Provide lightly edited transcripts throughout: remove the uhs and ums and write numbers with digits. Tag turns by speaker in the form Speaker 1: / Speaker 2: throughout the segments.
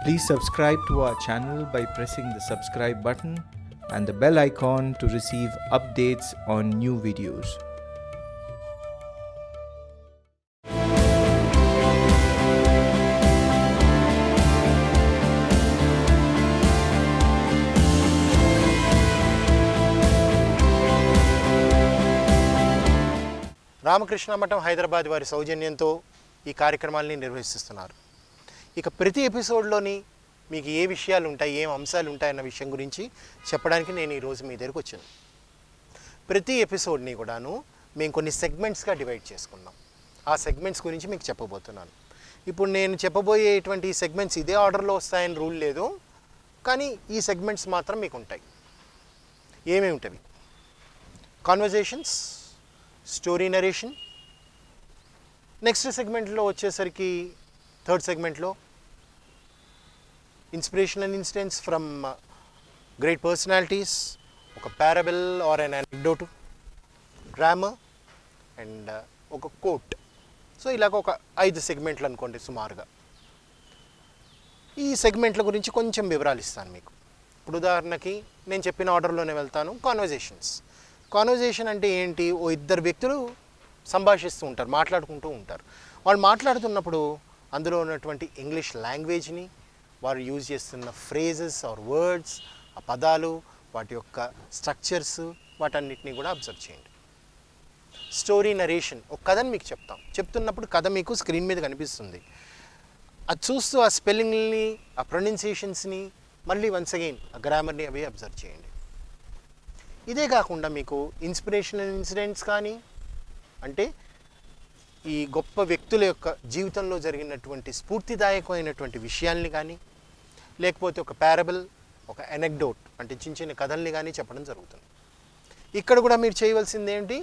Speaker 1: Please subscribe to our channel by pressing the subscribe button and the bell icon to receive updates on new videos.
Speaker 2: Ramakrishna మఠం హైదరాబాద్ వారి సౌజన్యంతో ఈ కార్యక్రమాలని నిర్వహిస్తున్నారు. ఇక ప్రతి ఎపిసోడ్లోని మీకు ఏ విషయాలు ఉంటాయి, ఏం అంశాలు ఉంటాయన్న విషయం గురించి చెప్పడానికి నేను ఈరోజు మీ దగ్గరికి వచ్చాను. ప్రతి ఎపిసోడ్ని కూడాను మేము కొన్ని సెగ్మెంట్స్గా డివైడ్ చేసుకున్నాం. ఆ సెగ్మెంట్స్ గురించి మీకు చెప్పబోతున్నాను. ఇప్పుడు నేను చెప్పబోయేటువంటి సెగ్మెంట్స్ ఇదే ఆర్డర్లో వస్తాయని రూల్ లేదు, కానీ ఈ సెగ్మెంట్స్ మాత్రం మీకు ఉంటాయి. ఏమేమిటవి? Conversations, story narration. నెక్స్ట్ సెగ్మెంట్లో వచ్చేసరికి థర్డ్ సెగ్మెంట్లో inspirational incidents from great personalities, ఒక parable or an anecdote, grammar and ఒక కోట్. సో ఇలాగ ఒక 5 సెగ్మెంట్లు అనుకోండి సుమారుగా. ఈ సెగ్మెంట్ల గురించి కొంచెం వివరాలు ఇస్తాను మీకు. ఇప్పుడు ఉదాహరణకి నేను చెప్పిన ఆర్డర్లోనే వెళ్తాను. కాన్వర్జేషన్ అంటే ఏంటి? ఓ ఇద్దరు వ్యక్తులు సంభాషిస్తూ ఉంటారు, మాట్లాడుకుంటూ ఉంటారు. వాళ్ళు మాట్లాడుతున్నప్పుడు అందులో ఉన్నటువంటి ఇంగ్లీష్ లాంగ్వేజ్ని, వారు యూజ్ చేస్తున్న ఫ్రేజెస్ ఆర్ వర్డ్స్, ఆ పదాలు, వాటి యొక్క స్ట్రక్చర్స్, వాటన్నిటిని కూడా అబ్జర్వ్ చేయండి. స్టోరీ నరేషన్, ఒక కథను మీకు చెప్తున్నప్పుడు కథ మీకు స్క్రీన్ మీద కనిపిస్తుంది. అది చూస్తూ ఆ స్పెల్లింగ్ని, ఆ ప్రొనౌన్సియేషన్స్ని, మళ్ళీ వన్స్ అగైన్ ఆ గ్రామర్ని అవి అబ్జర్వ్ చేయండి. ఇదే కాకుండా మీకు ఇన్స్పిరేషనల్ ఇన్సిడెంట్స్ కానీ, అంటే ఈ గొప్ప వ్యక్తుల యొక్క జీవితంలో జరిగినటువంటి స్ఫూర్తిదాయకమైనటువంటి విషయాల్ని కానీ, లేకపోతే ఒక పారబుల్, ఒక అనెక్డోట్ అంటే చిన్న చిన్న కథల్ని కానీ చెప్పడం జరుగుతుంది. ఇక్కడ కూడా మీరు చేయవలసింది ఏంటి?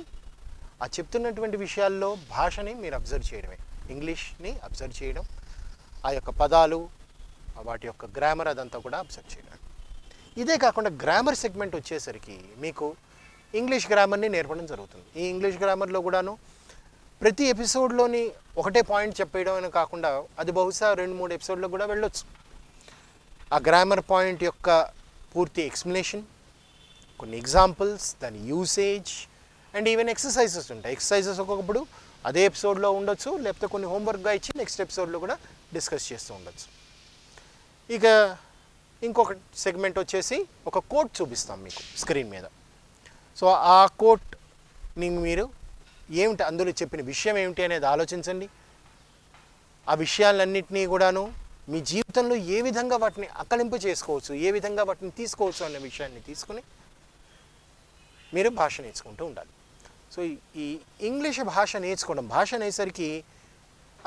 Speaker 2: ఆ చెప్తున్నటువంటి విషయాల్లో భాషని మీరు అబ్జర్వ్ చేయడమే, ఇంగ్లీష్ని అబ్జర్వ్ చేయడం, ఆ యొక్క పదాలు, వాటి యొక్క గ్రామర్ అదంతా కూడా అబ్జర్వ్ చేయడం. ఇదే కాకుండా గ్రామర్ సెగ్మెంట్ వచ్చేసరికి మీకు ఇంగ్లీష్ గ్రామర్ని నేర్పడం జరుగుతుంది. ఈ ఇంగ్లీష్ గ్రామర్లో కూడాను ప్రతి ఎపిసోడ్లోని ఒకటే పాయింట్ చెప్పేయడం అని కాకుండా అది బహుశా 2-3 ఎపిసోడ్లో కూడా వెళ్ళొచ్చు. ఆ గ్రామర్ పాయింట్ యొక్క పూర్తి ఎక్స్ప్లెనేషన్, కొన్ని ఎగ్జాంపుల్స్, దాని యూసేజ్ అండ్ ఈవెన్ ఎక్సర్సైజెస్ ఉంటాయి. ఎక్సర్సైజెస్ ఒక్కొక్కప్పుడు అదే ఎపిసోడ్లో ఉండొచ్చు, లేకపోతే కొన్ని హోంవర్క్గా ఇచ్చి నెక్స్ట్ ఎపిసోడ్లో కూడా డిస్కస్ చేస్తూ ఉండొచ్చు. ఇక ఇంకొక సెగ్మెంట్ వచ్చేసి ఒక కోట్ చూపిస్తాం మీకు స్క్రీన్ మీద. సో ఆ కోట్ని మీరు ఏమిటి, అందులో చెప్పిన విషయం ఏమిటి అనేది ఆలోచించండి. ఆ విషయాలన్నింటినీ కూడాను మీ జీవితంలో ఏ విధంగా వాటిని అకలింపు చేసుకోవచ్చు, ఏ విధంగా వాటిని తీసుకోవచ్చు అనే విషయాన్ని తీసుకుని మీరు భాష నేర్చుకుంటూ ఉండాలి. సో ఈ ఇంగ్లీష్ భాష నేర్చుకోవడం, భాష అనేసరికి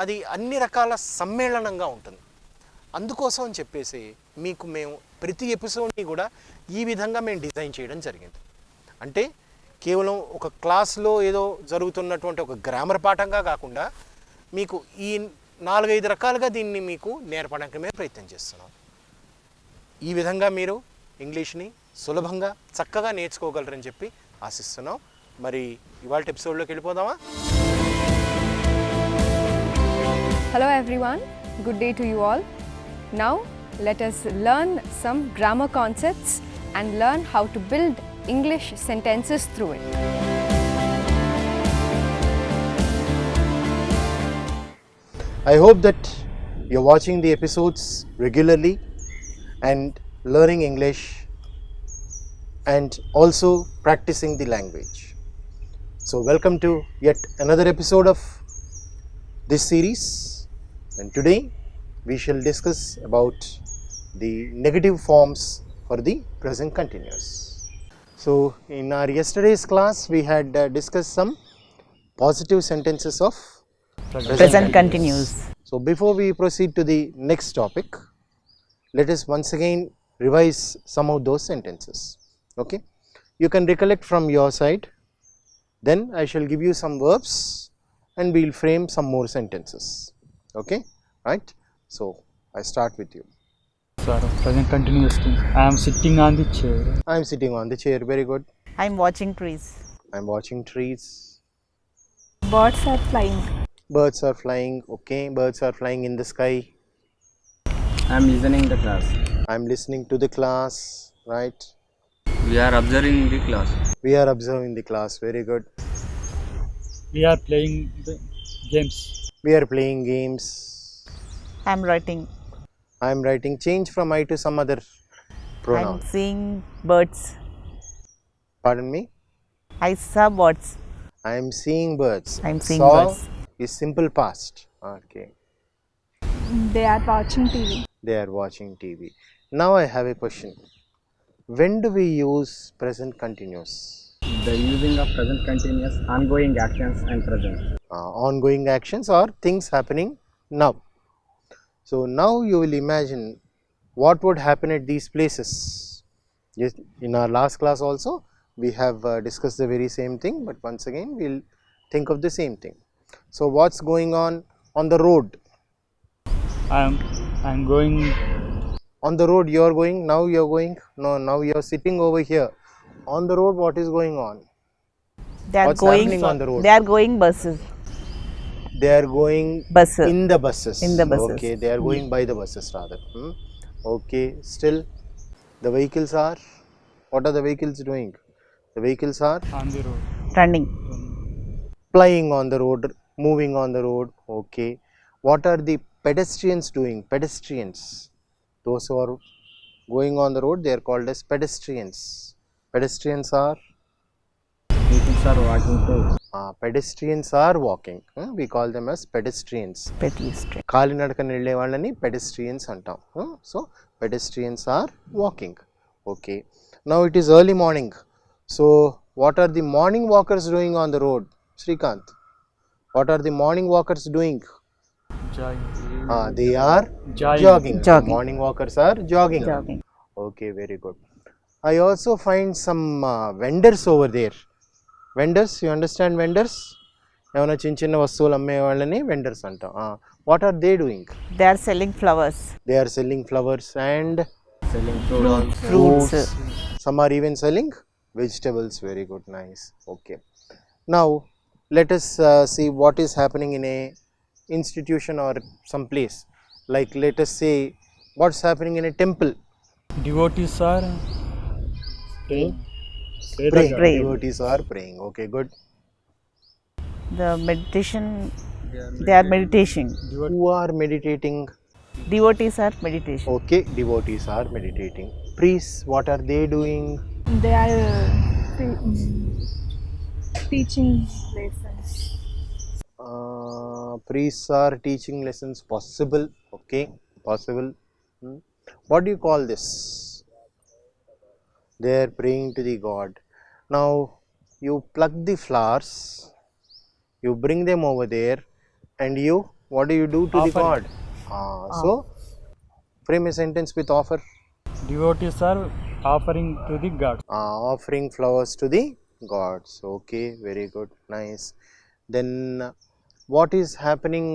Speaker 2: అది అన్ని రకాల సమ్మేళనంగా ఉంటుంది. అందుకోసం అని చెప్పేసి మీకు మేము ప్రతి ఎపిసోడ్ని కూడా ఈ విధంగా మేము డిజైన్ చేయడం జరిగింది. అంటే కేవలం ఒక క్లాస్లో ఏదో జరుగుతున్నటువంటి ఒక గ్రామర్ పాఠంగా కాకుండా మీకు ఈ 4-5 రకాలుగా దీన్ని మీకు నేర్పడానికి మేము ప్రయత్నం చేస్తున్నాం. ఈ విధంగా మీరు ఇంగ్లీష్ని సులభంగా చక్కగా నేర్చుకోగలరని చెప్పి ఆశిస్తున్నాం. మరి ఇవాళ ఎపిసోడ్లోకి వెళ్ళిపోదామా?
Speaker 3: Hello everyone, good day to you all. Now let us learn some grammar concepts and learn how to build English sentences through it.
Speaker 2: I hope that you're watching the episodes regularly and learning English and also practicing the language. So welcome to yet another episode of this series, and today we shall discuss about the negative forms for the present continuous. So in our yesterday's class we had discussed some positive sentences of
Speaker 4: present continuous.
Speaker 2: So before we proceed to the next topic, let us once again revise some of those sentences. Okay, you can recollect from your side, then I shall give you some verbs and we will frame some more sentences. Okay, right? So I start with you.
Speaker 5: Sir, present continuous tense. I am sitting on the chair.
Speaker 2: I am sitting on the chair. Very good.
Speaker 4: I am watching trees.
Speaker 2: I am watching trees.
Speaker 3: Birds are flying.
Speaker 2: Birds are flying. Okay, birds are flying in the sky.
Speaker 5: I
Speaker 6: I am listening the class.
Speaker 2: I am listening to the class, right?
Speaker 6: We are observing the class.
Speaker 2: We are observing the class, very good.
Speaker 5: We are playing the games.
Speaker 2: We are playing games.
Speaker 4: I am writing.
Speaker 2: I am writing. Change from I to some other
Speaker 4: I
Speaker 2: pronoun.
Speaker 4: am seeing birds.
Speaker 2: Pardon me?
Speaker 4: I saw birds.
Speaker 2: I am seeing birds.
Speaker 4: I am seeing
Speaker 2: Saw
Speaker 4: birds.
Speaker 2: is simple past. Okay.
Speaker 7: They are watching TV.
Speaker 2: They are watching TV. Now I have a question. When do we use present continuous?
Speaker 6: The using of present continuous, ongoing actions and present.
Speaker 2: Ongoing actions or things happening now. So now you will imagine what would happen at these places. Yes, in our last class also we have discussed the very same thing, but once again we will think of the same thing. So what's going on the road?
Speaker 5: I'm going.
Speaker 2: On the road you are going, now you are going, no, now you are sitting over here. On the road what is going on?
Speaker 4: They are
Speaker 2: What's
Speaker 4: going.
Speaker 2: happening on the road?
Speaker 4: They are going buses.
Speaker 2: They are going
Speaker 4: Buses.
Speaker 2: in the buses.
Speaker 4: In the buses.
Speaker 2: Okay, they are going by the buses rather. Okay, still the vehicles are, what are the vehicles doing? The vehicles are
Speaker 5: On the road.
Speaker 4: Running.
Speaker 2: plying on the road, moving on the road. Okay, what are the pedestrians doing? Pedestrians, those who are going on the road, they are called as pedestrians. Pedestrians are
Speaker 6: People are walking too.
Speaker 2: pedestrians are walking. We call them as pedestrians.
Speaker 4: Pedestrian.
Speaker 2: కాలినడకన వెళ్ళే వాళ్ళని pedestrians అంటాం. So pedestrians are walking. Okay, now it is early morning. So what are the morning walkers doing on the road? Srikanth, what are the morning walkers doing? They are jogging. Morning walkers are jogging. Okay, very good. I also find some vendors over there. Vendors, you understand vendors? ఏమైనా చిన్న చిన్న వస్తువులు అమ్మే వాళ్ళని vendors అంటాం. What are they doing?
Speaker 4: They are selling flowers.
Speaker 2: They are selling flowers and
Speaker 6: Selling
Speaker 4: Fruits.
Speaker 2: some are even selling vegetables. Very good, nice. Okay, now let us see what is happening in a institution or some place. Like let us say what's happening in a temple.
Speaker 5: Devotees are praying.
Speaker 4: Praying.
Speaker 2: Devotees are praying. Okay, good.
Speaker 4: The meditation. They are meditating.
Speaker 2: Who are meditating?
Speaker 4: Devotees are meditation.
Speaker 2: Okay, devotees are meditating. Priests, what are they doing?
Speaker 7: They are teaching lessons.
Speaker 2: Priests are teaching lessons. Possible. Okay, possible. What do you call this? They are praying to the god. Now you pluck the flowers, you bring them over there, and you, what do you do to the god? So frame a sentence with offer.
Speaker 5: Devotees are offering to the gods.
Speaker 2: Offering flowers to the gods. Okay, very good, nice. Then what is happening,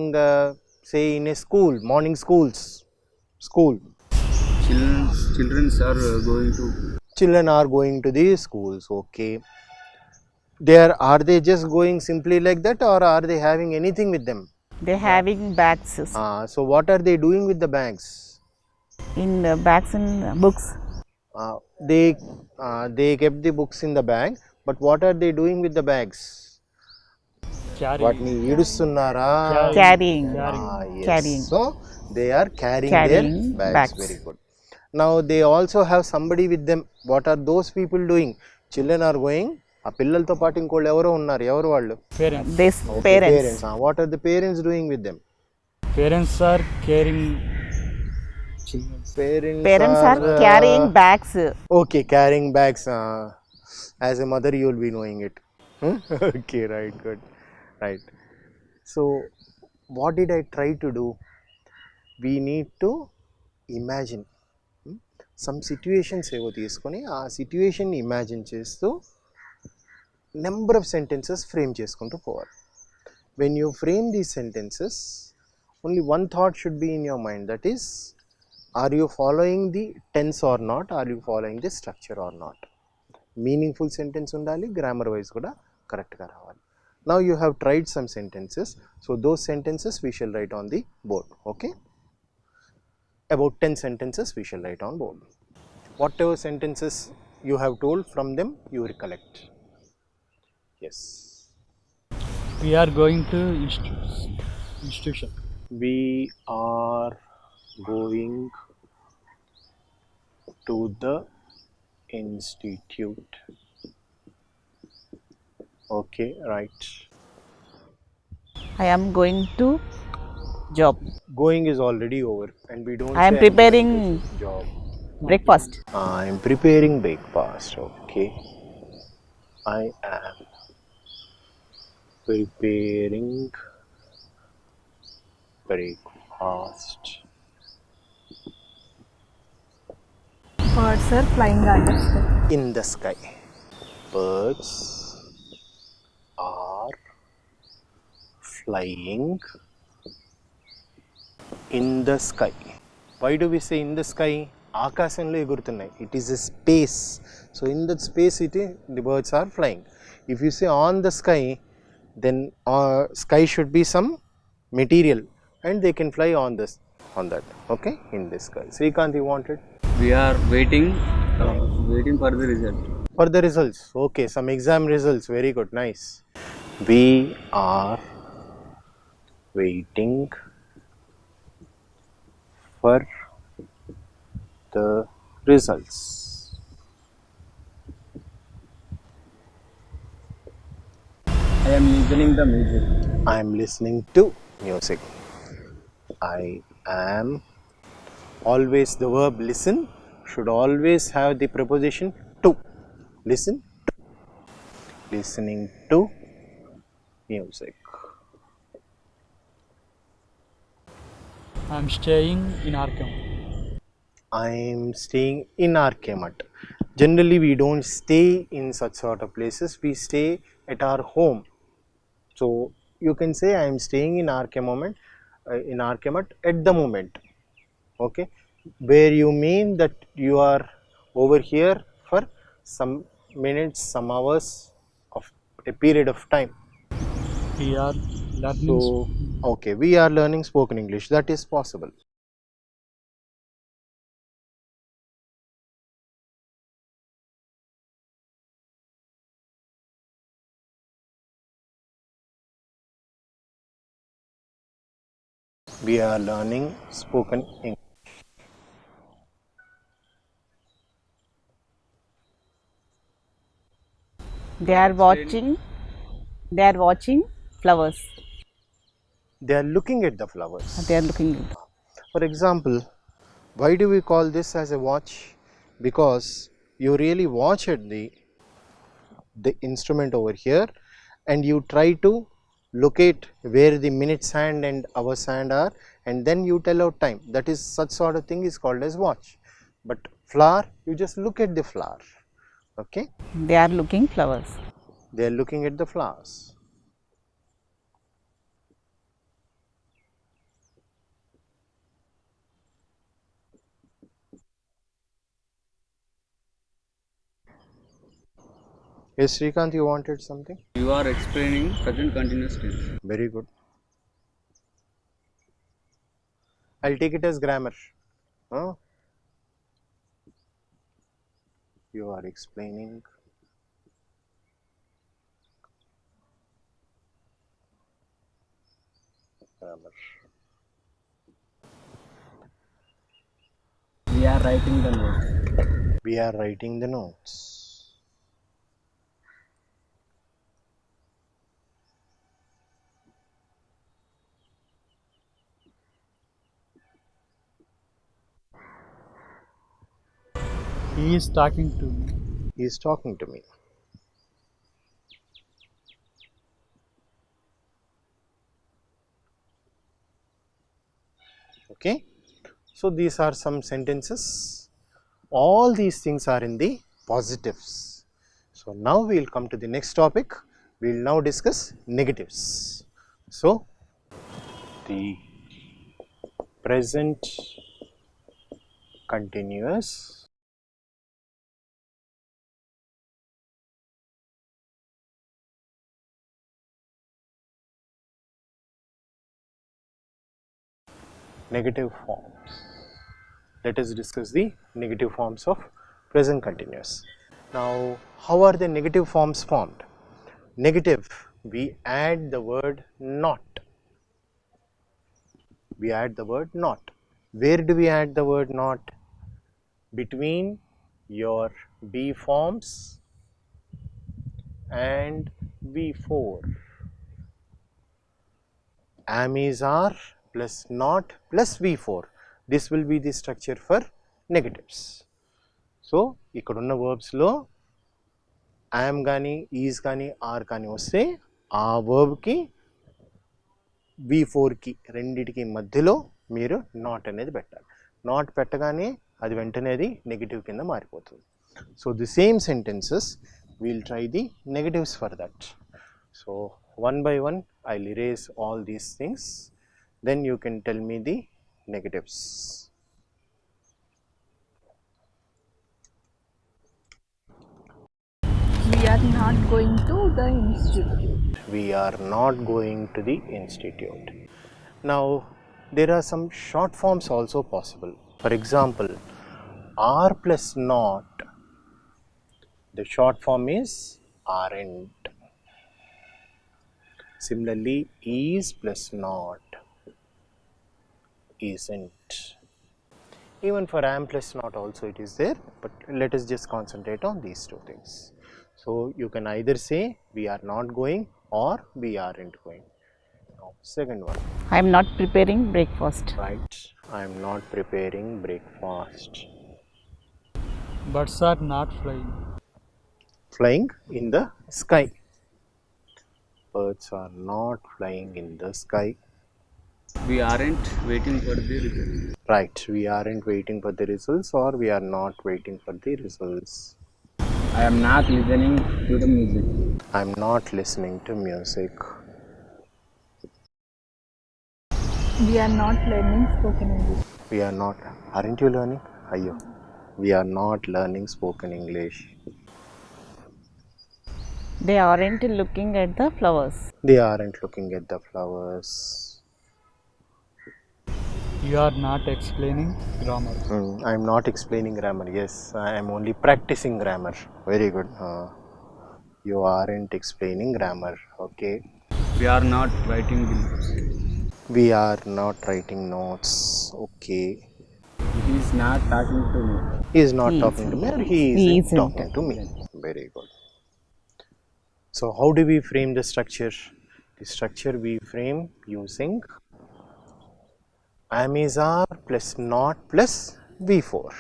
Speaker 2: say in a school, morning schools, school?
Speaker 6: Children are going to.
Speaker 2: Children are going to the schools. Okay, are they just going simply like that, or are they having anything with them?
Speaker 4: They are having bags.
Speaker 2: So what are they doing with the bags?
Speaker 4: In bags and books.
Speaker 2: They kept the books in the bag, but what are they doing with the bags?
Speaker 5: Carrying.
Speaker 2: వాటిని ఈడుస్తున్నారా?
Speaker 4: Carrying.
Speaker 2: Yes.
Speaker 4: Carrying.
Speaker 2: So they are carrying
Speaker 4: Carrying
Speaker 2: their bags.
Speaker 4: bags.
Speaker 2: Very good. Now they also have somebody with them. What are those people doing? Children are going. ఆ పిల్లలతో పాటు ఇంకోళ్ళు ఎవరో ఉన్నారు. ఎవరు వాళ్ళు?
Speaker 5: Parents.
Speaker 4: This
Speaker 2: Okay,
Speaker 4: parents.
Speaker 2: What are the parents doing with them?
Speaker 5: Parents are carrying children.
Speaker 4: Parents are carrying bags.
Speaker 2: Okay, carrying bags. As a mother, you will be knowing it. Okay, right, good, right. So, what did I try to do? We need to imagine some situations ఏవో తీసుకొని ఆ situation imagine చేస్తూ number of sentences frame చేసుకుంటూ పోవాలి. When you frame these sentences, only one thought should be in your mind, that is, are you following the tense or not, are you following the structure or not. Meaningful sentence ఉండాలి, grammar wise కూడా కరెక్ట్గా రావాలి. Now you have tried some sentences, so those sentences we shall write on the board. Okay, about 10 sentences we shall write on board. Whatever sentences you have told, from them you recollect. Yes.
Speaker 5: We are going to institution.
Speaker 2: We are going to the institute. Okay, right.
Speaker 4: I am going to job.
Speaker 2: Going is already over and we don't
Speaker 4: I am
Speaker 2: say I'm going
Speaker 4: preparing
Speaker 2: to job.
Speaker 4: breakfast.
Speaker 2: I am preparing breakfast. Okay. I am preparing breakfast.
Speaker 7: Birds are flying under sky.
Speaker 2: In the sky. Birds are flying in the sky. Why do we say in the sky? ఆకాశంలో ఎగురుతున్నాయి. It is a space. So in that space the birds are flying. If you say on the sky, then sky should be some material and they can fly on that. Okay, in the sky. Srikanth, you wanted?
Speaker 6: We are waiting for the result.
Speaker 2: For the results. Okay, some exam results. Very good, nice. We are waiting for the results.
Speaker 6: I am listening the music.
Speaker 2: I am listening to music. I am, always the verb listen should always have the preposition to. Listen to. Listening to music.
Speaker 5: I am staying in Arkham.
Speaker 2: I am staying in Arkemat. Generally we don't stay in such sort of places, we stay at our home. So you can say I am staying in Arkemat at the moment. Okay, where you mean that you are over here for some minutes, some hours of a period of time.
Speaker 5: We are learning.
Speaker 2: So okay, we are learning spoken English. That is possible. We are learning spoken English.
Speaker 4: They are watching. They are watching flowers.
Speaker 2: They are looking at the flowers.
Speaker 4: They are looking.
Speaker 2: For example, why do we call this as a watch? Because you really watch at the instrument over here and you try to locate where the minutes hand and hours hand are, and then you tell out time. That is, such sort of thing is called as watch. But flower, you just look at the flower. Okay,
Speaker 4: They are looking flowers.
Speaker 2: they are looking at the flowers. Yes, Srikanth, you wanted something?
Speaker 6: You are explaining present continuous tense.
Speaker 2: Very good. I'll take it as grammar. Huh? You are explaining grammar.
Speaker 6: We are writing the notes.
Speaker 2: We are writing the notes.
Speaker 5: He is talking to me.
Speaker 2: He is talking to me. Okay, so these are some sentences. All these things are in the positives. So now we will come to the next topic. We will now discuss negatives. So the present continuous negative forms. let us discuss the negative forms of present continuous. Now, how are the negative forms formed? Negative, we add the word not. We add the word not. Where do we add the word not? Between your be forms and V4. Am is are plus not plus V4. This will be the structure for negatives. So, ikkadunna verbs lo am gaani, is gaani, are gaani vaste aa verb ki V4 కి రెండిటికి మధ్యలో మీరు not అనేది పెట్టాలి. Not పెట్టగానే అది వెంటనే అది నెగిటివ్ కింద మారిపోతుంది. So the same sentences we'll try the negatives for that. So one by one I will erase all these things, then you can tell me the negatives.
Speaker 7: We are not going to the institute.
Speaker 2: We are not going to the institute. Now, there are some short forms also possible. For example, are plus not, the short form is aren't. Similarly, is plus not, isn't. Even for am plus not also it is there, but let us just concentrate on these two things. So you can either say we are not going or we aren't going. Now, second one.
Speaker 4: I am not preparing breakfast.
Speaker 2: Right. I am not preparing breakfast.
Speaker 5: Birds are not flying.
Speaker 2: Flying in the sky. Birds are not flying in the sky.
Speaker 6: We aren't waiting for the result.
Speaker 2: Right. We aren't waiting for the results, or we are not waiting for the results.
Speaker 6: I am not listening to the music.
Speaker 2: I am not listening to music.
Speaker 7: We are not learning spoken English.
Speaker 2: We are not. Aren't you learning? Ayyo. We are not learning spoken English.
Speaker 4: They aren't looking at the flowers.
Speaker 2: They aren't looking at the flowers.
Speaker 5: You are not explaining grammar.
Speaker 2: I am not explaining grammar. Yes, I am only practicing grammar. Very good. You aren't explaining grammar. Okay.
Speaker 6: We are not writing the notes.
Speaker 2: We are not writing notes. Okay.
Speaker 6: He is not talking to me.
Speaker 2: He is not
Speaker 4: He
Speaker 2: talking to me, or he
Speaker 4: He
Speaker 2: isn't
Speaker 4: isn't.
Speaker 2: talking to me. Very good. So how do we frame the structure? The structure we frame using am is are plus not plus V4,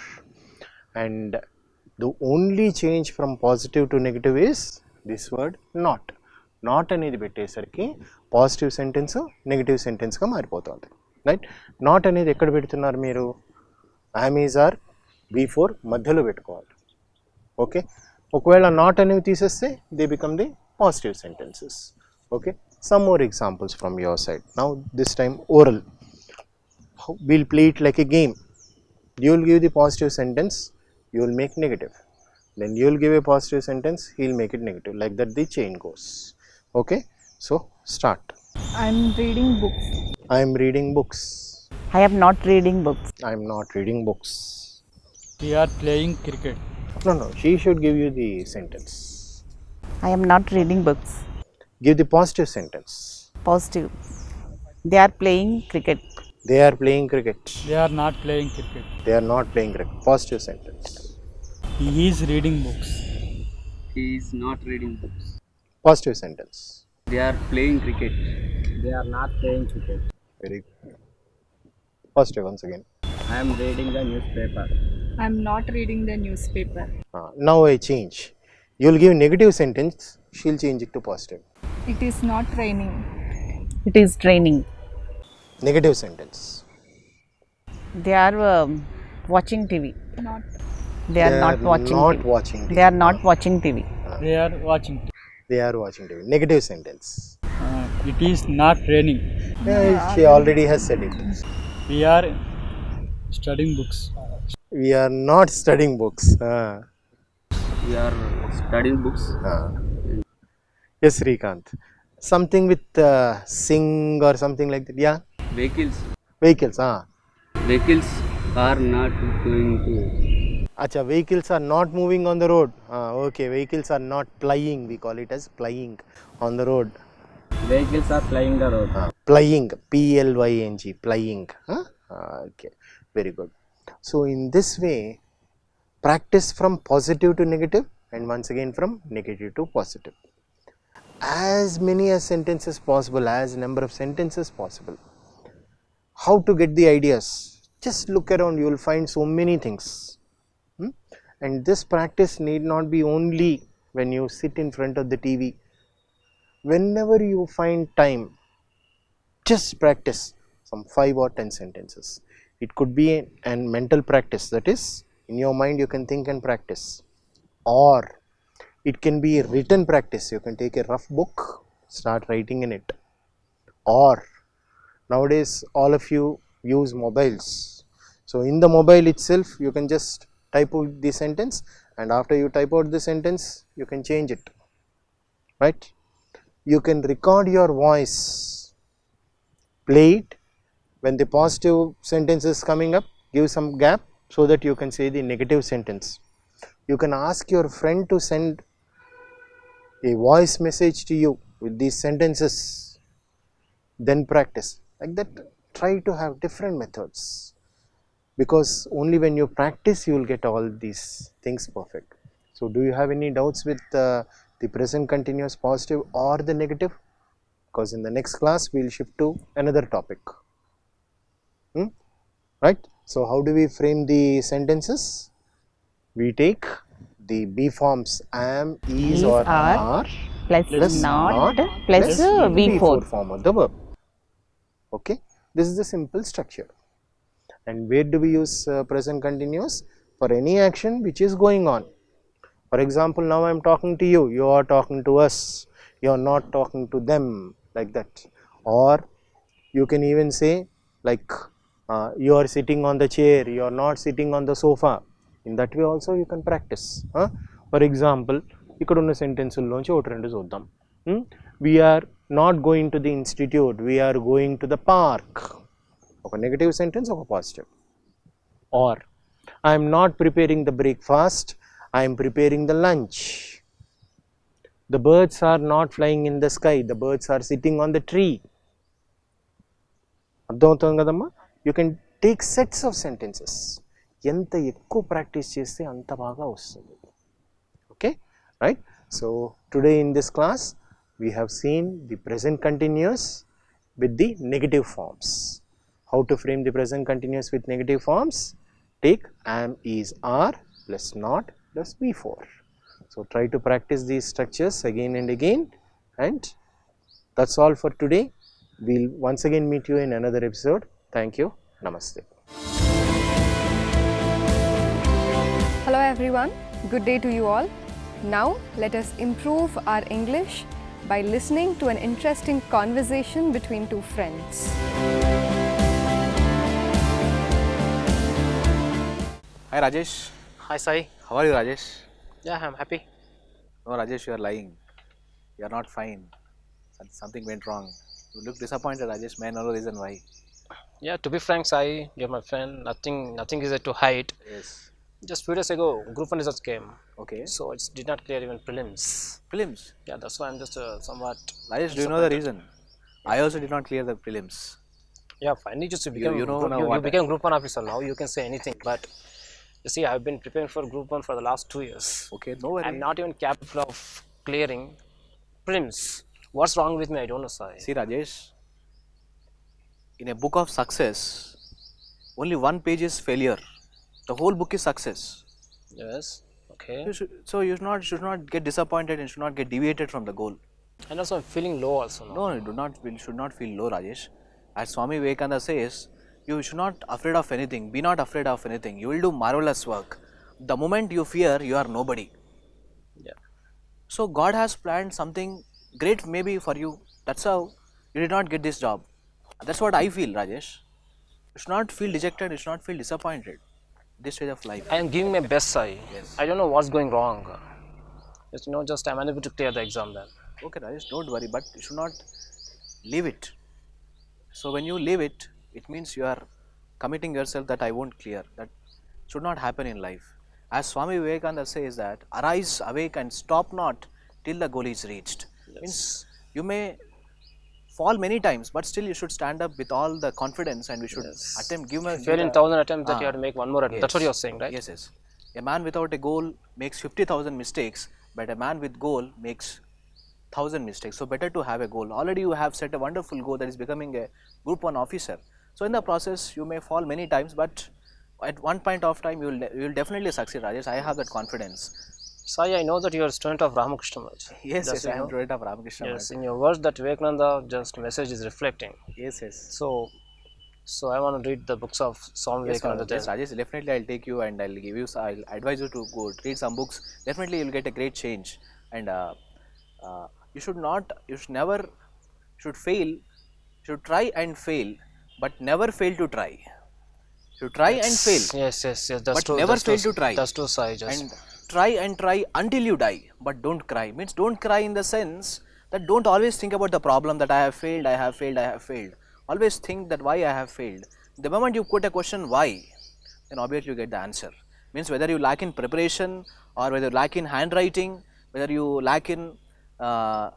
Speaker 2: and the only change from positive to negative is this word not. Not అనేది పెట్టేసరికి positive sentence negative సెంటెన్స్గా మారిపోతుంది. Right. Not అనేది ఎక్కడ పెడుతున్నారు మీరు? am is are V4 మధ్యలో పెట్టుకోవాలి. Okay. ఒకవేళ నాట్ అనేవి తీసేస్తే they become the positive sentences. Okay. Some more examples from your side. Now this time oral. We'll play it like a game. You will give the positive sentence, you will make negative. Then you will give a positive sentence, he will make it negative. Like that the chain goes. Okay. So start.
Speaker 7: I am reading books.
Speaker 2: I am reading books.
Speaker 4: I am not reading books.
Speaker 2: I am not reading books.
Speaker 5: We are playing cricket.
Speaker 2: No. She should give you the sentence.
Speaker 4: I am not reading books.
Speaker 2: Give the positive sentence.
Speaker 4: Positive. They are playing cricket.
Speaker 2: They are playing cricket.
Speaker 5: They are not playing cricket.
Speaker 2: They are not playing cricket. Positive sentence.
Speaker 5: He is reading books.
Speaker 6: He is not reading books.
Speaker 2: Positive sentence.
Speaker 6: They are playing cricket. They are not playing cricket.
Speaker 2: Very good. Positive once again.
Speaker 6: I am reading the newspaper.
Speaker 7: I am not reading the newspaper.
Speaker 2: Now I change. You will give negative sentence, she will change it to positive.
Speaker 7: It is not raining.
Speaker 4: It is raining.
Speaker 2: Negative sentence.
Speaker 4: They are watching TV.
Speaker 7: Not.
Speaker 4: They are not watching
Speaker 2: Not
Speaker 4: TV.
Speaker 2: watching TV.
Speaker 4: They are not watching TV.
Speaker 5: They are watching.
Speaker 2: They are watching TV. Negative sentence.
Speaker 5: It is not raining.
Speaker 2: She already has said it.
Speaker 5: We are studying books.
Speaker 2: We are not studying books.
Speaker 6: We are studying books.
Speaker 2: Yes, Srikanth. Something with sing or something like that. Yeah.
Speaker 6: Vehicles.
Speaker 2: Vehicles.
Speaker 6: Vehicles are not going to.
Speaker 2: Acha, vehicles are not moving on the road. Okay, vehicles are not plying. We call it as plying on the road.
Speaker 6: Vehicles are flying the road.
Speaker 2: Plying, P-L-Y-N-G, plying. Okay, very good. So in this way, practice from positive to negative and once again from negative to positive. As many as sentences possible, as number of sentences possible. How to get the ideas? Just look around, you will find so many things. And this practice need not be only when you sit in front of the TV. Whenever you find time, just practice some 5 or 10 sentences. It could be a mental practice, that is, in your mind you can think and practice, or it can be a written practice. You can take a rough book, start writing in it, or nowadays all of you use mobiles. So in the mobile itself you can just type out the sentence, and after you type out the sentence you can change it, right? You can record your voice, play it. When the positive sentence is coming up, give some gap so that you can say the negative sentence. You can ask your friend to send a voice message to you with these sentences, then practice. Like that, try to have different methods, because only when you practice you will get all these things perfect. So do you have any doubts with the present continuous positive or the negative? Because in the next class we will shift to another topic. Right? So how do we frame the sentences? We take the B forms am, is or are
Speaker 4: plus not plus V4
Speaker 2: form of the verb. Okay, this is the simple structure. And where do we use present continuous? For any action which is going on. For example, now I am talking to you, you are talking to us, you are not talking to them, like that. Or you can even say like you are sitting on the chair, you are not sitting on the sofa. In that way also you can practice. For example, ikkada sentence lonchi otu rendu chuddam. We are not going to the institute, we are going to the park. Oka negative sentence, oka positive. Or I am not preparing the breakfast, I am preparing the lunch. The birds are not flying in the sky, the birds are sitting on the tree. You can take sets of sentences. Enta ekku practice cheste anta baga vastundi. Okay, right? So today in this class we have seen the present continuous with the negative forms. How to frame the present continuous with negative forms? Take am, is, are plus not plus V4. So try to practice these structures again and again, and that's all for today. We'll once again meet you in another episode. Thank you. Namaste.
Speaker 3: Hello everyone, good day to you all. Now let us improve our English by listening to an interesting conversation between two friends.
Speaker 8: Hi Rajesh.
Speaker 9: Hi Sai.
Speaker 8: How are you Rajesh?
Speaker 9: Yeah, I'm happy.
Speaker 8: No Rajesh, you are lying. You are not fine. Something went wrong. You look disappointed Rajesh. May I know the reason why?
Speaker 9: Yeah, to be frank, Sai, you're my friend. Nothing is there to hide.
Speaker 8: Yes.
Speaker 9: Just 2 days ago, group 1 results came.
Speaker 8: Okay.
Speaker 9: So it did not clear even prelims.
Speaker 8: Prelims?
Speaker 9: Yeah, that's why I'm just somewhat.
Speaker 8: Rajesh, do you know the reason? I also did not clear the prelims.
Speaker 9: Yeah, finally just you became, you became group 1 officer now. You can say anything, but you see, I've been preparing for group 1 for the last 2 years.
Speaker 8: Okay, no worry.
Speaker 9: I'm not even capable of clearing prelims. What's wrong with me? I don't know, Sai.
Speaker 8: See Rajesh, in a book of success, only one page is failure. The whole book is success.
Speaker 9: Yes. Okay.
Speaker 8: So you should not get disappointed and should not get deviated from the goal.
Speaker 9: And also I'm feeling low also now.
Speaker 8: No, you should not feel low Rajesh. As Swami Vivekananda says, you should not afraid of anything. Be not afraid of anything. You will do marvelous work. The moment you fear, you are nobody.
Speaker 9: Yeah.
Speaker 8: So God has planned something great maybe for you. That's how you did not get this job. That's what I feel, Rajesh. You should not feel dejected. You should not feel disappointed. This stage of life.
Speaker 9: I am giving my best, Sai.
Speaker 8: Yes.
Speaker 9: I don't know what's going wrong. Just I'm unable to clear the exam then.
Speaker 8: Okay, Rajesh, don't worry, but you should not leave it. So when you leave it, it means you are committing yourself that I won't clear. That should not happen in life. As Swami Vivekananda says that, arise, awake and stop not till the goal is reached. Means you may fall many times, but still you should stand up with all the confidence, and we should attempt,
Speaker 9: fail in 1,000 attempts, that you have to make one more attempt.
Speaker 8: Yes.
Speaker 9: That's what you're saying, right?
Speaker 8: Yes, yes. A man without a goal makes 50,000 mistakes, but a man with goal makes 1,000 mistakes. So better to have a goal. Already you have set a wonderful goal, that is becoming a Group 1 officer. So in the process you may fall many times, but at one point of time you will definitely succeed, Rajesh. I have that confidence.
Speaker 9: Sai, I know that you are a student of Ramakrishna.
Speaker 8: Yes, yes, I am a student of Ramakrishna.
Speaker 9: Yes, in your words that Vivekananda just message is reflecting.
Speaker 8: Yes, yes.
Speaker 9: So I want to read the books of Swami Vivekananda.
Speaker 8: Yes, Rajesh, definitely I'll take you and I'll give you, I'll advise you to go read some books. Definitely you'll get a great change. And you should try and fail, but never fail to try. You try and fail.
Speaker 9: Yes, that's
Speaker 8: but
Speaker 9: true.
Speaker 8: Never
Speaker 9: that's
Speaker 8: fail
Speaker 9: true,
Speaker 8: to try.
Speaker 9: That's true, Sai.
Speaker 8: And try until you die, but don't cry. Means don't cry in the sense that don't always think about the problem that I have failed. Always think that why I have failed. The moment you put a question why, then obviously you get the answer. Means whether you lack in preparation, or whether you lack in handwriting, whether you lack in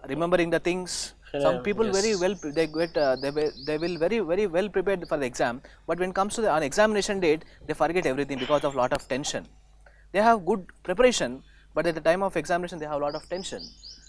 Speaker 8: remembering the things. Some people very well, they will very well prepared for the exam, but when it comes to the examination date, they forget everything because of lot of tension. They have good preparation, but at the time of examination they have a lot of tension.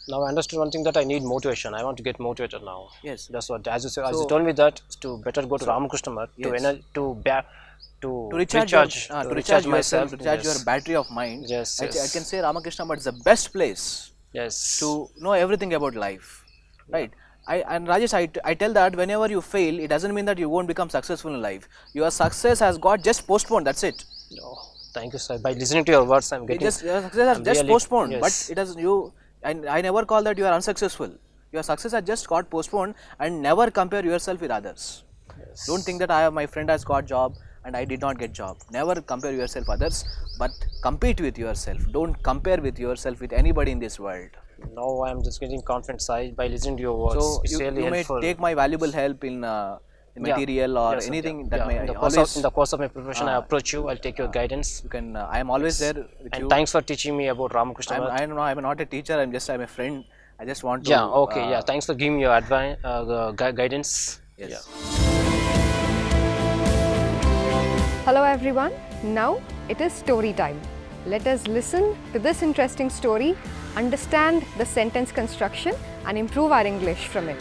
Speaker 9: Now I understood one thing, that I need motivation. I want to get motivated now.
Speaker 8: Yes,
Speaker 9: that's what. As you said, as you told me that to better go to Ramakrishna Math,
Speaker 8: yes.
Speaker 9: to
Speaker 8: recharge
Speaker 9: myself,
Speaker 8: to recharge your battery of mind.
Speaker 9: Yes,
Speaker 8: I can say Ramakrishna Math is the best place.
Speaker 9: Yes.
Speaker 8: To know everything about life, right? And Rajesh, I tell that whenever you fail, it doesn't mean that you won't become successful in life. Your success has got just postponed. That's it.
Speaker 9: Oh, thank you, sir. By listening to your words, I'm getting.
Speaker 8: Your success has just really, postponed, yes. But it doesn't. I never call that you are unsuccessful. Your success has just got postponed, and never compare yourself with others. Yes. Don't think that my friend has got job and I did not get job. Never compare yourself with others, but compete with yourself. Don't compare with yourself with anybody in this world.
Speaker 9: Now I am just getting confidence by listening to your words.
Speaker 8: So
Speaker 9: it's really
Speaker 8: you may take my valuable help in material or anything that may.
Speaker 9: In the course of my profession, I approach you. I'll take your guidance.
Speaker 8: You can. I am always there with
Speaker 9: and
Speaker 8: you.
Speaker 9: Thanks for teaching me about Ramakrishna.
Speaker 8: I don't know. I'm not a teacher. I'm a friend. I just want to.
Speaker 9: Yeah. Okay. Thanks for giving your advice, guidance.
Speaker 8: Yes.
Speaker 9: Yeah.
Speaker 3: Hello everyone. Now it is story time. Let us listen to this interesting story, understand the sentence construction and improve our English from it.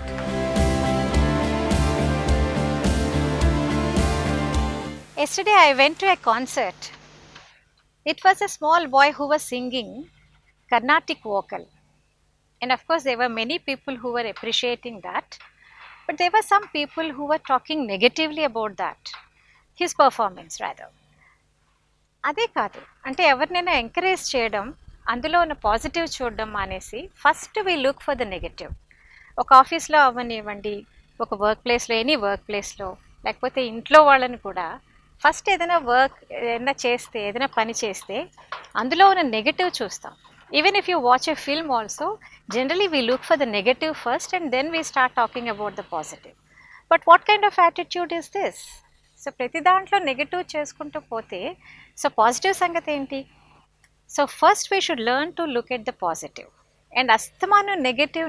Speaker 10: Yesterday I went to a concert. It was a small boy who was singing Carnatic vocal. And of course there were many people who were appreciating that. But there were some people who were talking negatively about that. His performance rather. అదే కాదు అంటే ఎవరినైనా encourage చేయడం అందులో ఉన్న positive చూడడం మానేసి first we look for the negative. ఒక ఆఫీస్లో అవ్వనివ్వండి, ఒక వర్క్ ప్లేస్లో, ఎనీ వర్క్ ప్లేస్లో, లేకపోతే ఇంట్లో వాళ్ళని కూడా ఫస్ట్ ఏదైనా పని చేస్తే అందులో ఉన్న నెగటివ్ చూస్తాం. Even if you watch a film also generally we look for the negative first and then we start talking about the positive. But what kind of attitude is this? So ప్రతి దాంట్లో negative చేసుకుంటూ పోతే so positive సంగతి ఏంటి? So first we should learn to look at the positive. And అస్తమానం negative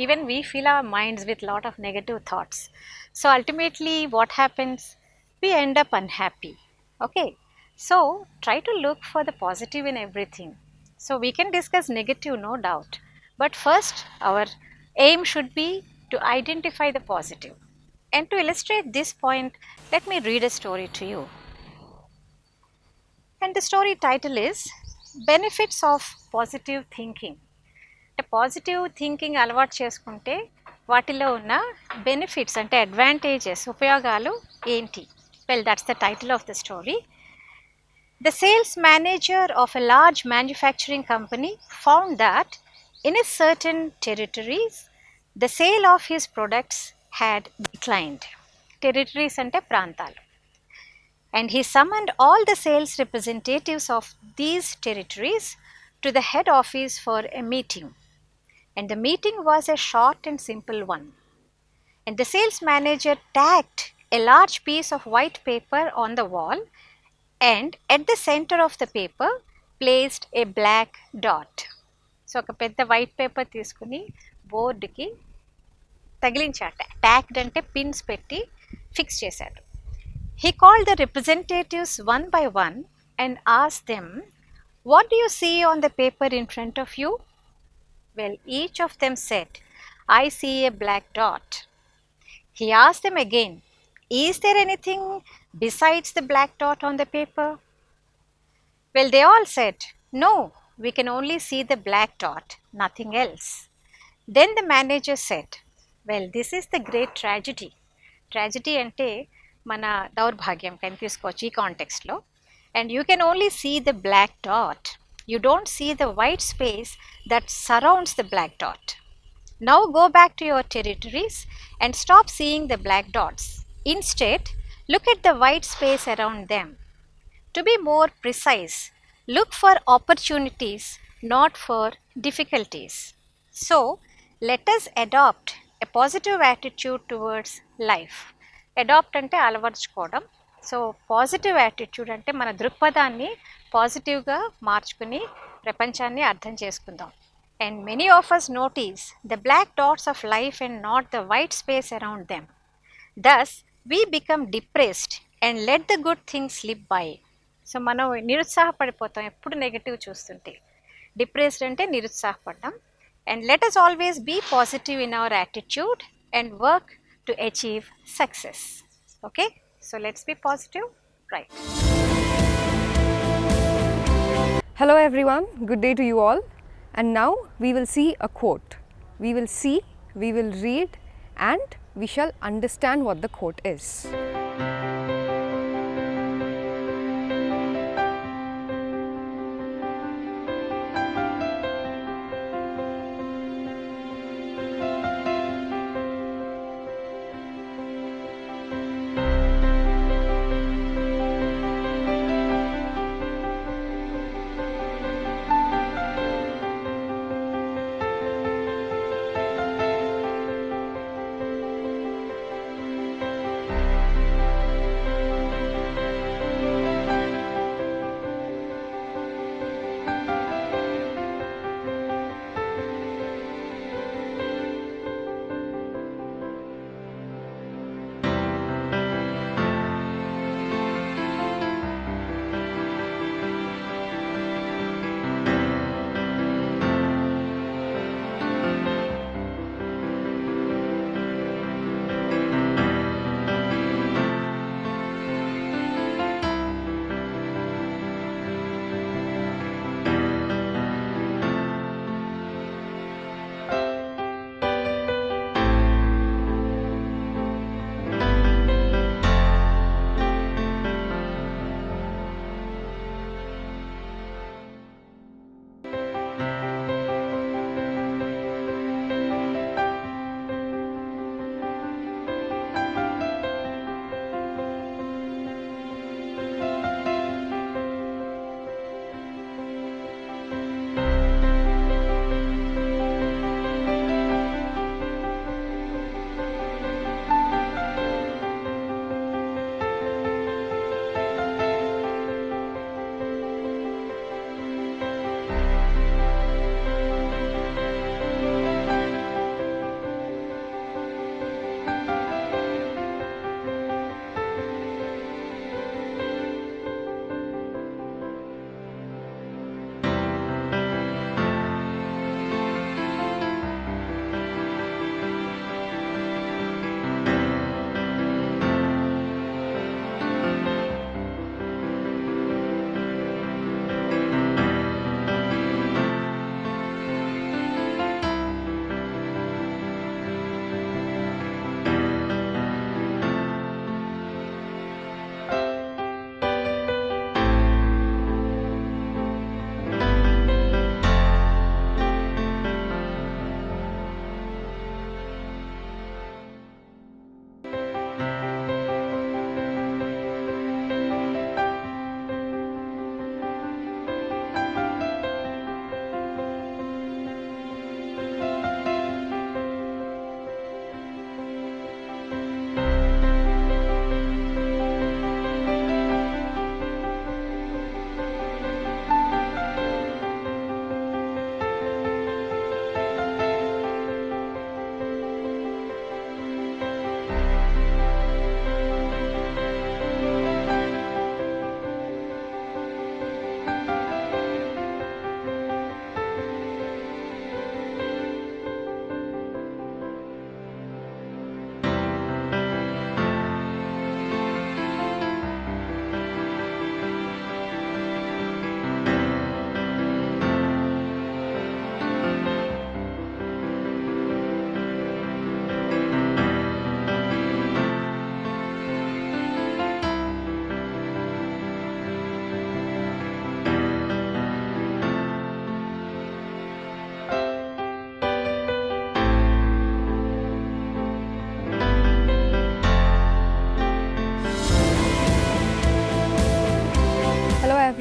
Speaker 10: even we feel our minds with lot of negative thoughts. So ultimately what happens? We end up unhappy. Okay, so try to look for the positive in everything. So we can discuss negative, no doubt, but first our aim should be to identify the positive. And to illustrate this point, let me read a story to you. And the story title is Benefits of Positive Thinking. The positive thinking అలవాటు చేసుకుంటే వాటిలో ఉన్న benefits అంటే advantages, ఉపయోగాలు ఏంటి? Well, that's the title of the story. The sales manager of a large manufacturing company found that in a certain territories, the sale of his products had declined. Territories ante prantalu. And he summoned all the sales representatives of these territories to the head office for a meeting. And the meeting was a short and simple one. And the sales manager tacked a large piece of white paper on the wall and at the center of the paper placed a black dot. So ఒక పెద్ద white paper తీసుకుని బోర్డుకి తగిలించాట. ట్యాక్డ్ అంటే pins పెట్టి fix చేశాడు. He called the representatives one by one and asked them, "What do you see on the paper in front of you?" Well, each of them said, "I see a black dot." He asked them again, "Is there anything besides the black dot on the paper?" Well, they all said, "No, we can only see the black dot, nothing else." Then the manager said, "Well, this is the great tragedy." Tragedy అంటే మన దౌర్భాగ్యం కని తీసుకోవచ్చు ఈ కాంటెక్స్ట్లో. And you can only see the black dot. You don't see the white space that surrounds the black dot. Now go back to your territories and stop seeing the black dots. Instead, look at the white space around them. To be more precise, look for opportunities, not for difficulties. So, let us adopt a positive attitude towards life. Adopt అంటే అలవర్చుకోవడం. So positive attitude అంటే మన దృక్పథాన్ని పాజిటివ్గా మార్చుకుని ప్రపంచాన్ని అర్థం చేసుకుందాం. And many of us notice the black dots of life and not the white space around them. Thus, we become depressed and let the good things slip by. So మనం నిరుత్సాహపడిపోతాం ఎప్పుడు నెగిటివ్ చూస్తుంటే. డిప్రెస్డ్ అంటే నిరుత్సాహపడడం. And let us always be positive in our attitude and work to achieve success. Okay, so let's be positive, right?
Speaker 3: Hello everyone, good day to you all. And now we will see a quote. We will see, we will read, and we shall understand what the quote is.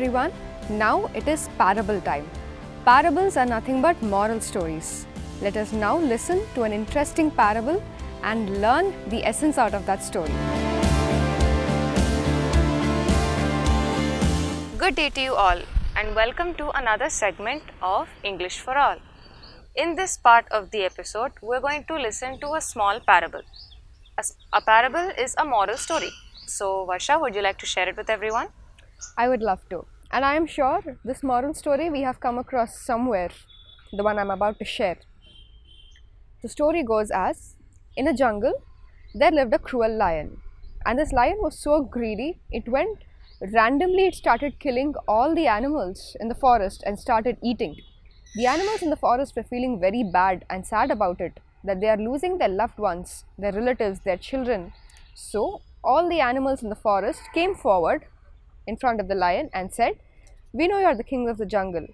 Speaker 3: everyone. Now it is parable time. Parables are nothing but moral stories. Let us now listen to an interesting parable and learn the essence out of that story. Good day to you all and welcome to another segment of English for All. In this part of the episode, we're going to listen to a small parable. A parable is a moral story. So, Varsha, would you like to share it with everyone? I would love to. And I am sure this moral story we have come across somewhere, the one I'm about to share. The story goes as, in a jungle, there lived a cruel lion. And this lion was so greedy, it started killing all the animals in the forest and started eating. The animals in the forest were feeling very bad and sad about it, that they are losing their loved ones, their relatives, their children. So, all the animals in the forest came forward in front of the lion and said, "We know you are the king of the jungle.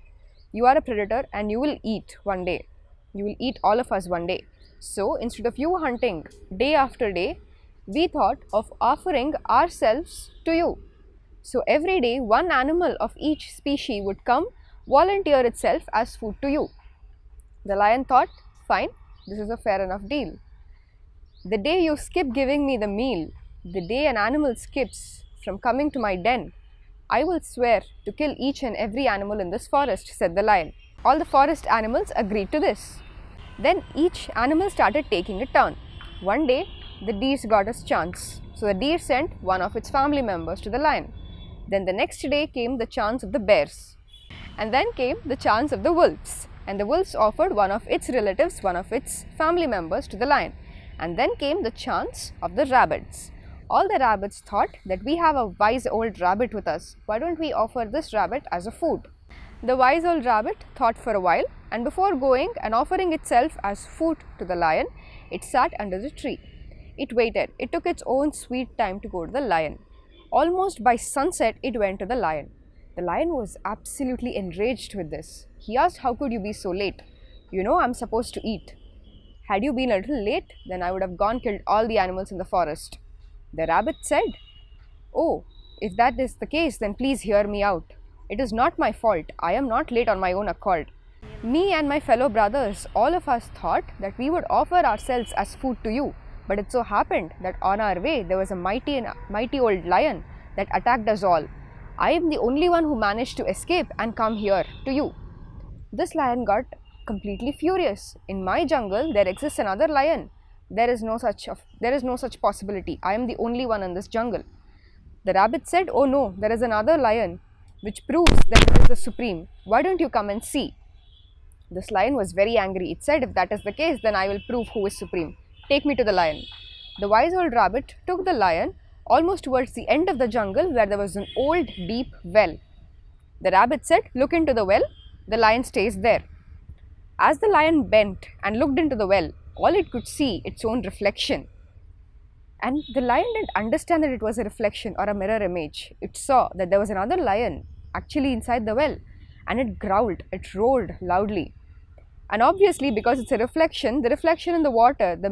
Speaker 3: You are a predator and you will eat one day. You will eat all of us one day. So, instead of you hunting day after day, we thought of offering ourselves to you. So, every day one animal of each species would come, volunteer itself as food to you." The lion thought, "Fine, this is a fair enough deal. The day you skip giving me the meal, the day an animal skips from coming to my den, I will swear to kill each and every animal in this forest," said the lion. All the forest animals agreed to this. Then each animal started taking a turn. One day, the deer got a chance. So the deer sent one of its family members to the lion. Then the next day came the chance of the bears. And then came the chance of the wolves. And the wolves offered one of its relatives, one of its family members to the lion. And then came the chance of the rabbits. All the rabbits thought that we have a wise old rabbit with us. Why don't we offer this rabbit as a food? The wise old rabbit thought for a while, and before going and offering itself as food to the lion, it sat under the tree. It waited. It took its own sweet time to go to the lion. Almost by sunset, it went to the lion. The lion was absolutely enraged with this. He asked, "How could you be so late? You know I'm supposed to eat. Had you been a little late, then I would have gone killed all the animals in the forest." The rabbit said, "Oh, if that is the case, then please hear me out. It is not my fault. I am not late on my own accord. Me and my fellow brothers, all of us thought that we would offer ourselves as food to you. But it so happened that on our way, there was a mighty old lion that attacked us all. I am the only one who managed to escape and come here to you." This lion got completely furious. "In my jungle, there exists another lion. There is no such possibility. I am the only one in this jungle." The rabbit said, "Oh no, there is another lion, which proves that it is the supreme. Why don't you come and see?" This lion was very angry. It said, "If that is the case, then I will prove who is supreme. Take me to the lion." The wise old rabbit took the lion almost towards the end of the jungle where there was an old deep well. The rabbit said, "Look into the well." The lion stays there. As the lion bent and looked into the well, all it could see its own reflection. And the lion didn't understand that it was a reflection or a mirror image. It saw that there was another lion actually inside the well, and it growled, it roared loudly. And obviously, because it's a reflection, the reflection in the water, the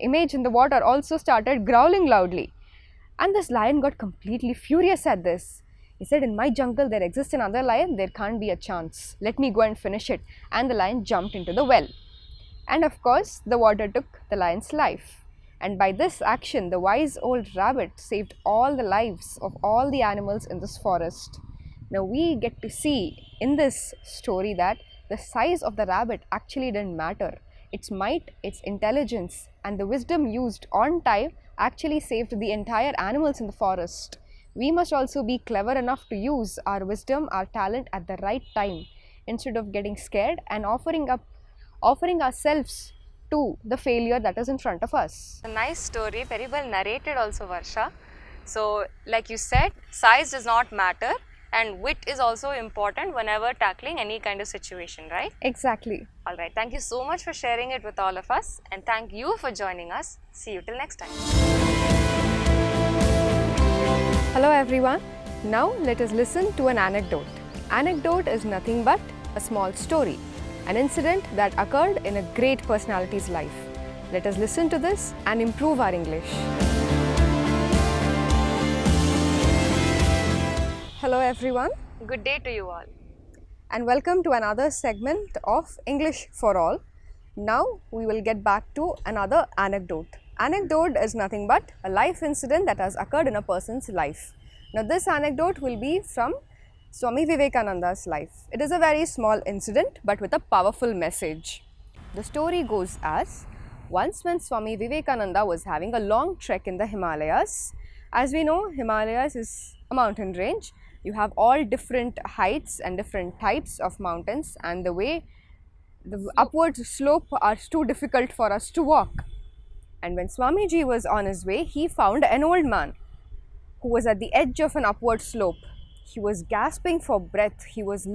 Speaker 3: image in the water also started growling loudly. And this lion got completely furious at this. He said, "In my jungle there exists another lion, there can't be a chance. Let me go and finish it." And the lion jumped into the well. And of course, the water took the lion's life. And by this action, the wise old rabbit saved all the lives of all the animals in this forest. Now we get to see in this story that the size of the rabbit actually didn't matter. Its might, its intelligence, and the wisdom used on time actually saved the entire animals in the forest. We must also be clever enough to use our wisdom, our talent at the right time, instead of getting scared and offering ourselves to the failure that is in front of us. A nice story, very well narrated also, Varsha. So, like you said, size does not matter, and wit is also important whenever tackling any kind of situation, right? Exactly. Alright, thank you so much for sharing it with all of us, and thank you for joining us. See you till next time. Hello everyone. Now let us listen to an anecdote. Anecdote is nothing but a small story, an incident that occurred in a great personality's life. Let us listen to this and improve our English. Hello everyone. Good day to you all.
Speaker 11: And welcome to another segment of English for All. Now we will get back to another anecdote. Anecdote is nothing but a life incident that has occurred in a person's life. Now this anecdote will be from Swami Vivekananda's life. It is a very small incident but with a powerful message. The story goes as, once when Swami Vivekananda was having a long trek in the Himalayas. As we know, Himalayas is a mountain range. You have all different heights and different types of mountains, and the way the upward slope are too difficult for us to walk. And when Swamiji was on his way, he found an old man who was at the edge of an upward slope. He was gasping for breath. He was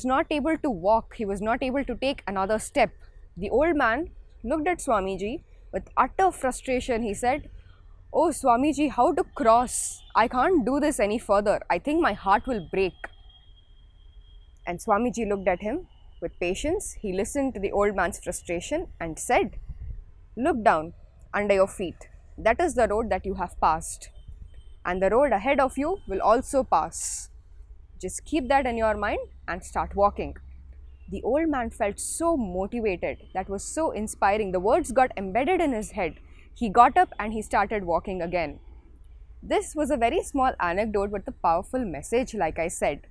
Speaker 11: not able to walk. He was not able to take another step. The old man looked at Swamiji with utter frustration. He said, "Oh Swamiji, how to cross? I can't do this any further. I think my heart will break." And Swamiji looked at him with patience. He listened to the old man's frustration and said, "Look down under your feet. That is the road that you have passed. And the road ahead of you will also pass. Just keep that in your mind and start walking." The old man felt so motivated. That was so inspiring. The words got embedded in his head. He got up and he started walking again. This was a very small anecdote with a powerful message, like I said.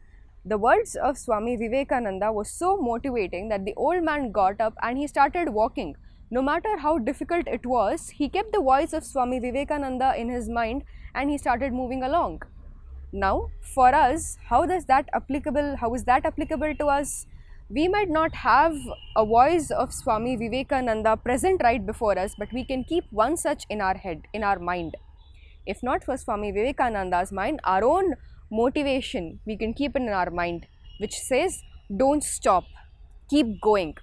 Speaker 11: The words of Swami Vivekananda were so motivating that the old man got up and he started walking. No matter how difficult it was, he kept the voice of Swami Vivekananda in his mind and he started moving along. Now, for us, how is that applicable to us? We might not have a voice of Swami Vivekananda present right before us, but we can keep one such in our head, in our mind. If not for Swami Vivekananda's mind, our own motivation we can keep in our mind, which says, don't stop, keep going.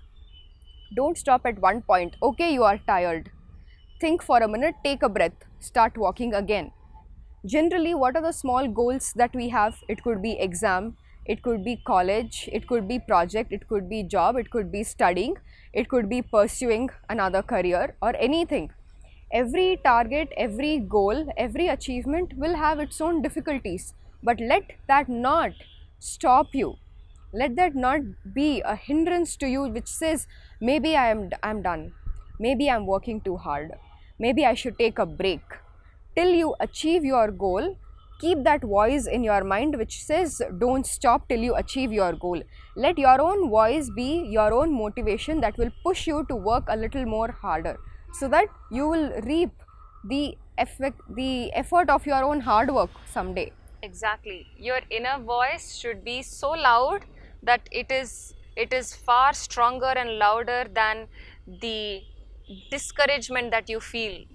Speaker 11: Don't stop at one point. Okay, you are tired. Think for a minute, take a breath, start walking again. Generally, what are the small goals that we have? It could be exam, it could be college, it could be project, it could be job, it could be studying, it could be pursuing another career or anything. Every target, every goal, every achievement will have its own difficulties, but let that not stop you. Let that not be a hindrance to you which says, maybe I'm done, maybe I'm working too hard, maybe I should take a break. Till you achieve your goal, keep that voice in your mind which says, don't stop till you achieve your goal. Let your own voice be your own motivation that will push you to work a little more harder, so that you will reap the effort of your own hard work someday.
Speaker 3: Exactly. Your inner voice should be so loud that it is far stronger and louder than the discouragement that you feel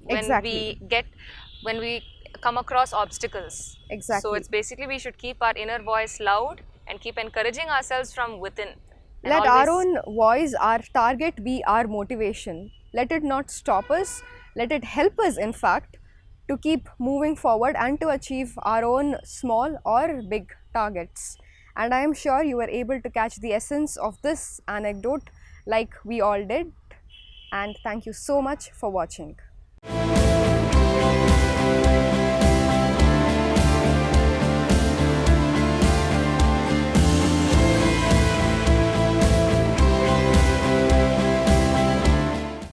Speaker 3: when we come across obstacles.
Speaker 11: Exactly.
Speaker 3: So it's basically we should keep our inner voice loud and keep encouraging ourselves from within.
Speaker 11: Let our own voice, our target, be our motivation. Let it not stop us. Let it help us, in fact, to keep moving forward and to achieve our own small or big targets. And I am sure you were able to catch the essence of this anecdote like we all did. And thank you so much for watching.